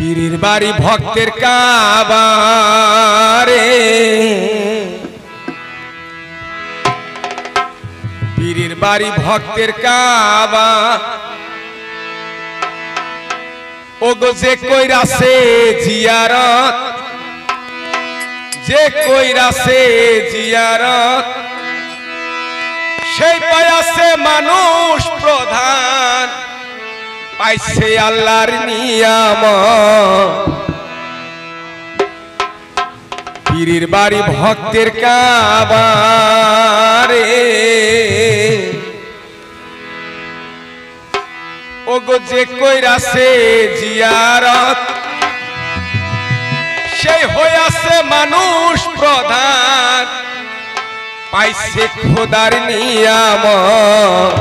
পীরের বাড়ি ভক্তের কাবা রে, পীরের বাড়ি ভক্তের কাবা। ওগো যে কইরাছে জিয়ারত, যে কইরাছে জিয়ারত, সেই পাইছে মানুষ প্রধান, পাইছে আল্লাহর নিয়ামত। পীরের বাড়ি ভক্তের কাবা রে, ওগো যে কইরাছে জিয়ারত, সেই হইয়াছে মানুষ প্রধান, পাইছে খোদার নিয়ামত।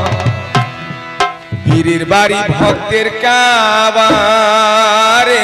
পীরের বাড়ি ভক্তের কাবা রে,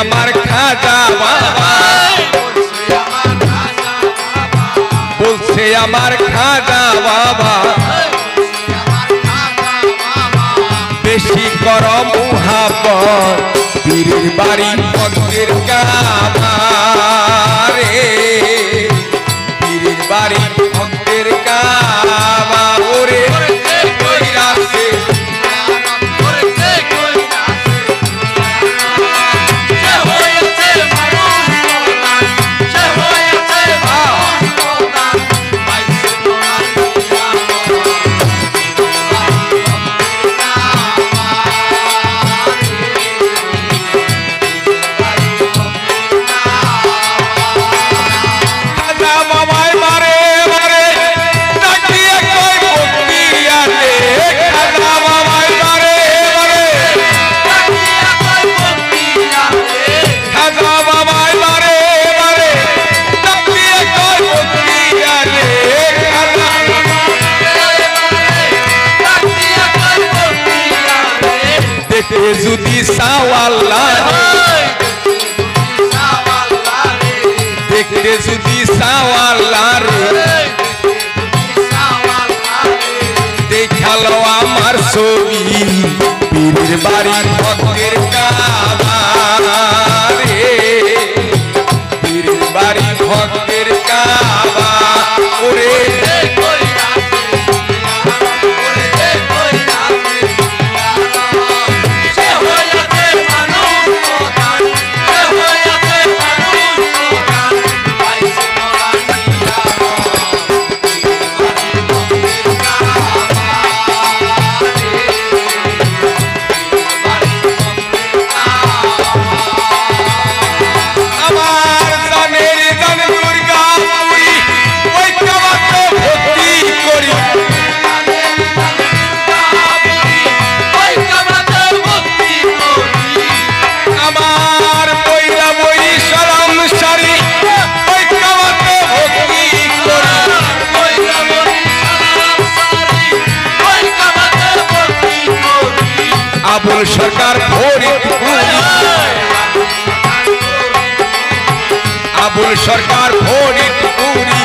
আমার খাজা বাবা, বলছে আমার খাজা বাবা, বেশি কর মুহাব্বত। পীরের বাড়ি ভক্তের কাবা রে, পীরের বাড়ি ভক্তের কাবা। ওরে কইরাছে যদি সাওয়াল্লাহ দেখতে, যদি সাওয়াল্লাহ দেখালো আমার ছবি। পীরের বাড়ি ভক্তের কাবা রে, পীরের বাড়ি ভক্তের কাবা। ওরে আবুল সরকার ফরিদপুরি, আবুল সরকার ফরিদপুরি,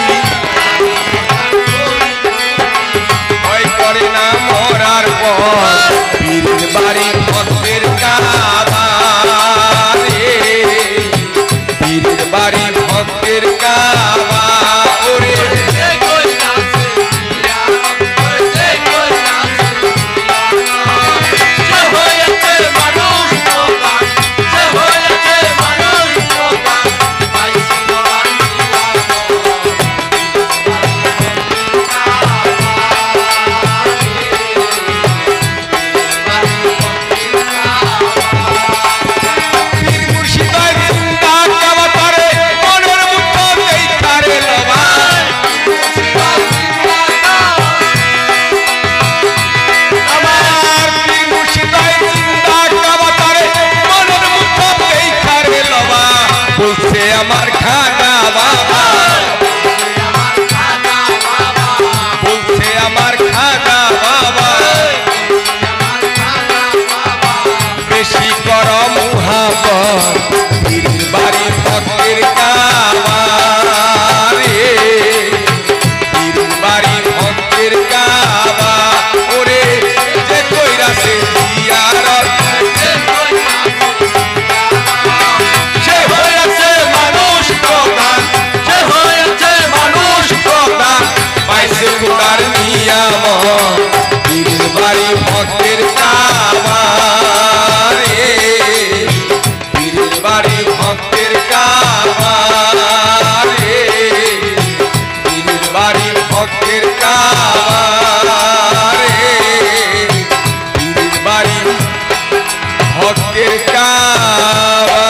ভয় করে না মরার পর। পীরের বাড়ি ভক্তের কাবা রে, পীরের বাড়ি ভক্তের কাবা। ওরে আমার খাজা বাবা বলছে আমার খাজা বাবা বেশি কর মুহাব্বত পীরের বাড়ি ভক্তের কাবা রে পীরের বাড়ি ভক্তের কাবা ওরে যে কইরাছে জিয়ারত সে হয়েছে মানুষ প্রধান সে হয়েছে মানুষ প্রধান পাইছে খোদার নিয়ামত পীরের বাড়ি ভক্তের কাবা রে পীরের বাড়ি ভক্তের কাবা রে পীরের বাড়ি ভক্তের কাবা রে পীরের বাড়ি ভক্তের কাবা